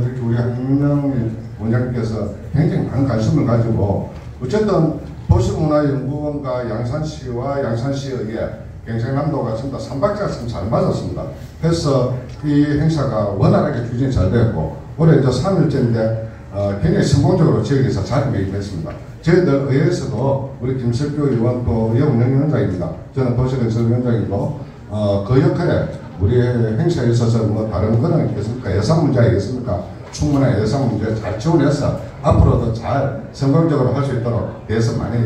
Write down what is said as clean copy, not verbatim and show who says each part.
Speaker 1: 이렇게 우리 한민영 원장님께서 굉장히 많은 관심을 가지고 어쨌든 도시문화연구원과 양산시와 양산시의회 경상남도가 전부 다 삼박자가 참 잘 맞았습니다. 그래서 이 행사가 원활하게 추진이 잘 됐고 올해 이제 3일째인데 굉장히 성공적으로 지역에서 자리매김했습니다. 저희들 의회에서도 우리 김석규 의원 또 영운영위원장입니다. 저는 도시건설위원장이고 그 역할에 우리 행사에 있어서 뭐 다른 거는 있겠습니까? 예산 문제 아니겠습니까? 충분한 예산 문제 잘 지원해서 앞으로도 잘 성공적으로 할 수 있도록 대해서 많이